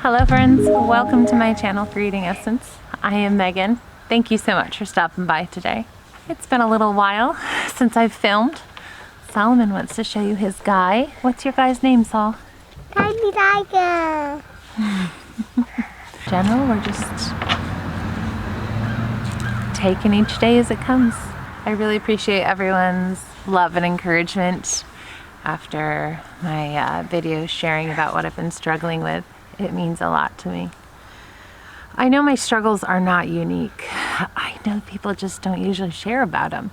Hello friends, welcome to my channel for Eating Essence. I am Megan. Thank you so much for stopping by today. It's been a little while since I've filmed. Solomon wants to show you his guy. What's your guy's name, Sol? Tiny Tiger. In general, we're just taking each day as it comes. I really appreciate everyone's love and encouragement after my videos sharing about what I've been struggling with. It means a lot to me. I know my struggles are not unique. I know people just don't usually share about them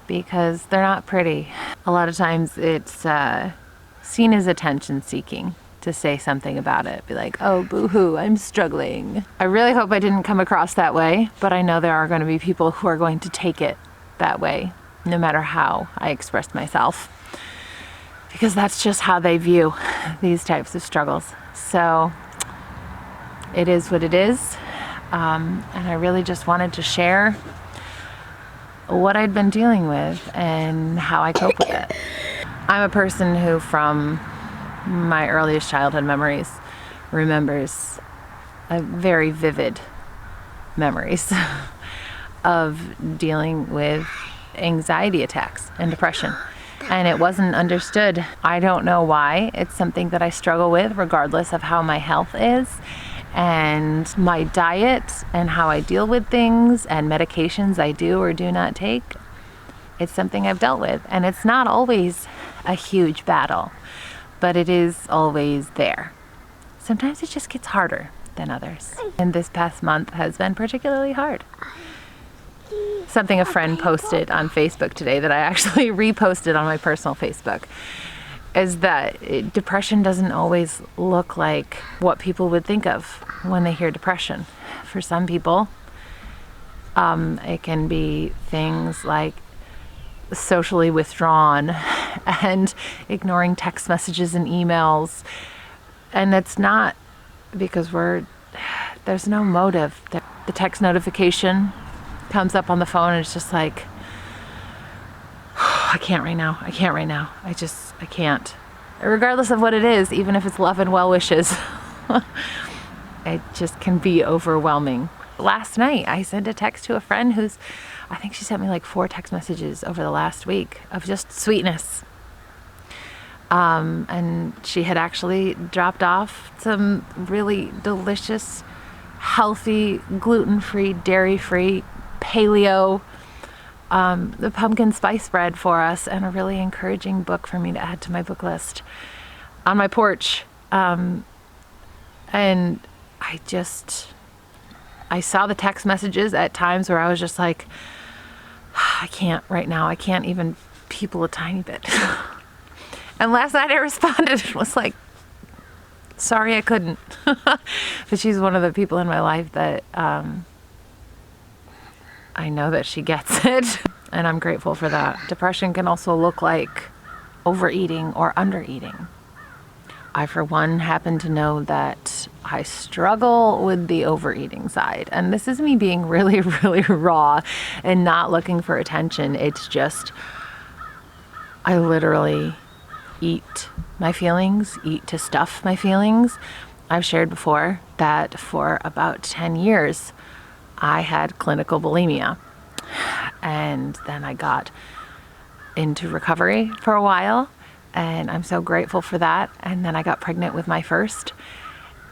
because they're not pretty. A lot of times it's seen as attention seeking to say something about it. Be like, oh, boo-hoo, I'm struggling. I really hope I didn't come across that way, but I know there are going to be people who are going to take it that way, no matter how I express myself, because that's just how they view these types of struggles. So it is what it is, and I really just wanted to share what I'd been dealing with and how I cope with it. I'm a person who, from my earliest childhood memories, remembers very vivid memories of dealing with anxiety attacks and depression. And it wasn't understood. I don't know why. It's something that I struggle with regardless of how my health is and my diet and how I deal with things and medications I do or do not take. It's something I've dealt with, and it's not always a huge battle, but it is always there. Sometimes it just gets harder than others. And this past month has been particularly hard. Something a friend posted on Facebook today that I actually reposted on my personal Facebook is that depression doesn't always look like what people would think of when they hear depression. For some people, it can be things like socially withdrawn and ignoring text messages and emails. And that's not because there's no motive. The text notification comes up on the phone and it's just like, oh, I can't right now. I can't. Regardless of what it is, even if it's love and well wishes, it just can be overwhelming. Last night, I sent a text to a friend I think she sent me like 4 text messages over the last week of just sweetness. And she had actually dropped off some really delicious, healthy, gluten-free, dairy-free, paleo, the pumpkin spice bread for us, and a really encouraging book for me to add to my book list on my porch. And I saw the text messages at times where I was just like, I can't right now. I can't even people a tiny bit. And last night I responded and was like, sorry, I couldn't. But she's one of the people in my life that I know that she gets it, and I'm grateful for that. Depression can also look like overeating or undereating. I, for one, happen to know that I struggle with the overeating side. And this is me being really, really raw and not looking for attention. It's just, I literally eat my feelings, eat to stuff my feelings. I've shared before that for about 10 years, I had clinical bulimia. And then I got into recovery for a while, and I'm so grateful for that. And then I got pregnant with my first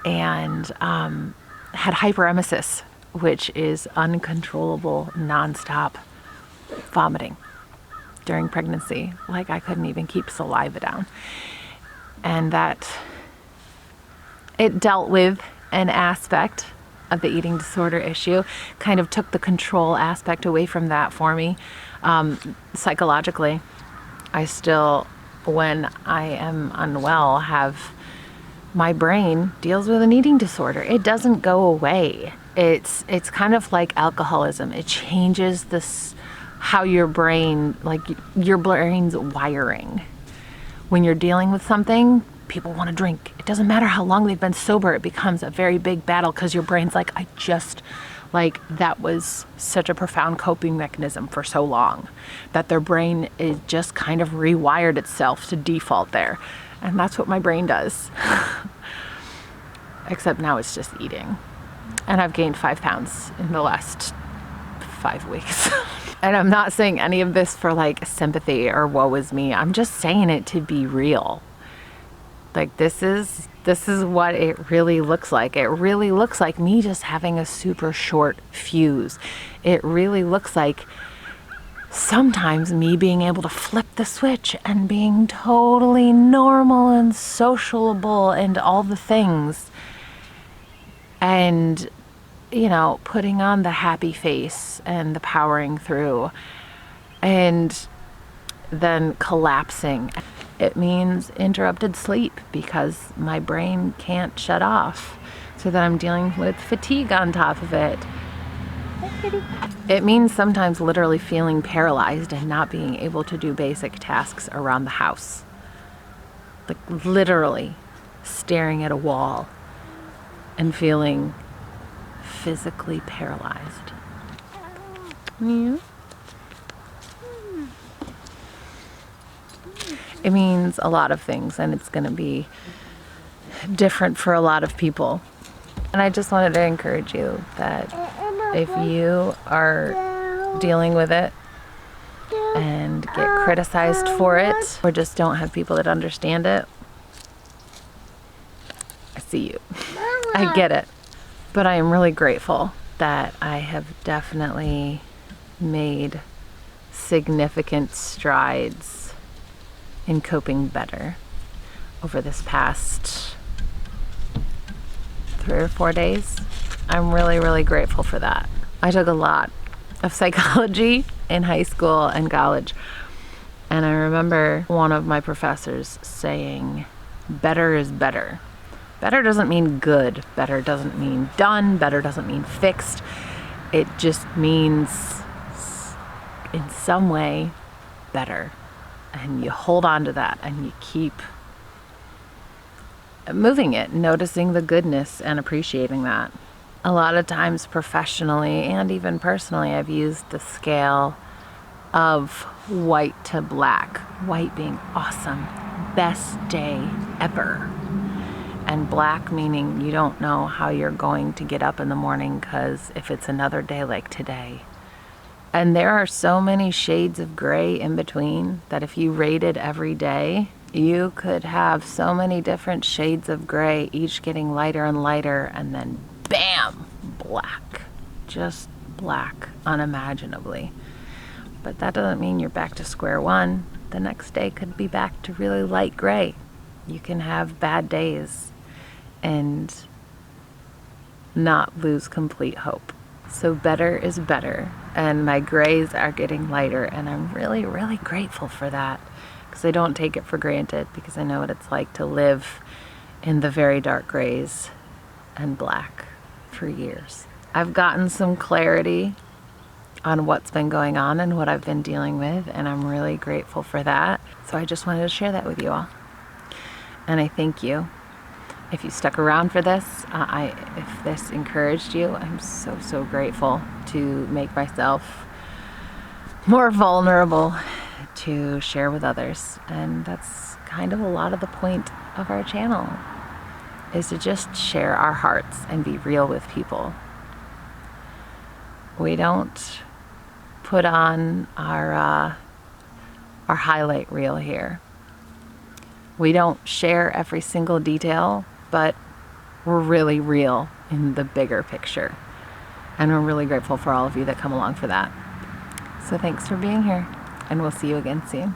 and had hyperemesis, which is uncontrollable, nonstop vomiting during pregnancy. Like I couldn't even keep saliva down. And that it dealt with an aspect of the eating disorder issue, kind of took the control aspect away from that for me. Psychologically, I still, when I am unwell, my brain deals with an eating disorder. It doesn't go away. It's kind of like alcoholism. It changes how your brain's wiring. When you're dealing with something, people want to drink. It doesn't matter how long they've been sober. It becomes a very big battle because your brain's like, that was such a profound coping mechanism for so long that their brain is just kind of rewired itself to default there. And that's what my brain does. except now it's just eating. And I've gained 5 pounds in the last 5 weeks. And I'm not saying any of this for like sympathy or woe is me. I'm just saying it to be real. Like this is what it really looks like. It really looks like me just having a super short fuse. It really looks like sometimes me being able to flip the switch and being totally normal and sociable and all the things. And, you know, putting on the happy face and the powering through and then collapsing. It means interrupted sleep because my brain can't shut off, so that I'm dealing with fatigue on top of it. It means sometimes literally feeling paralyzed and not being able to do basic tasks around the house. Like literally staring at a wall and feeling physically paralyzed. Yeah. It means a lot of things, and it's going to be different for a lot of people. And I just wanted to encourage you that if you are dealing with it and get criticized for it, or just don't have people that understand it, I see you. I get it. But I am really grateful that I have definitely made significant strides in coping better over this past 3 or 4 days. I'm really, really grateful for that. I took a lot of psychology in high school and college, and I remember one of my professors saying, better is better. Better doesn't mean good. Better doesn't mean done. Better doesn't mean fixed. It just means in some way better. And you hold on to that and you keep moving it, noticing the goodness and appreciating that. A lot of times professionally and even personally, I've used the scale of white to black. White being awesome, best day ever. And black meaning you don't know how you're going to get up in the morning because if it's another day like today. And there are so many shades of gray in between that if you rated every day, you could have so many different shades of gray, each getting lighter and lighter, and then bam, black. Just black, unimaginably. But that doesn't mean you're back to square one. The next day could be back to really light gray. You can have bad days and not lose complete hope. So better is better, and my grays are getting lighter, and I'm really, really grateful for that because I don't take it for granted, because I know what it's like to live in the very dark grays and black for years. I've gotten some clarity on what's been going on and what I've been dealing with, and I'm really grateful for that. So I just wanted to share that with you all. And I thank you. If you stuck around for this, if this encouraged you, I'm so, so grateful to make myself more vulnerable to share with others. And that's kind of a lot of the point of our channel, is to just share our hearts and be real with people. We don't put on our highlight reel here. We don't share every single detail, but we're really real in the bigger picture. And we're really grateful for all of you that come along for that. So thanks for being here, and we'll see you again soon.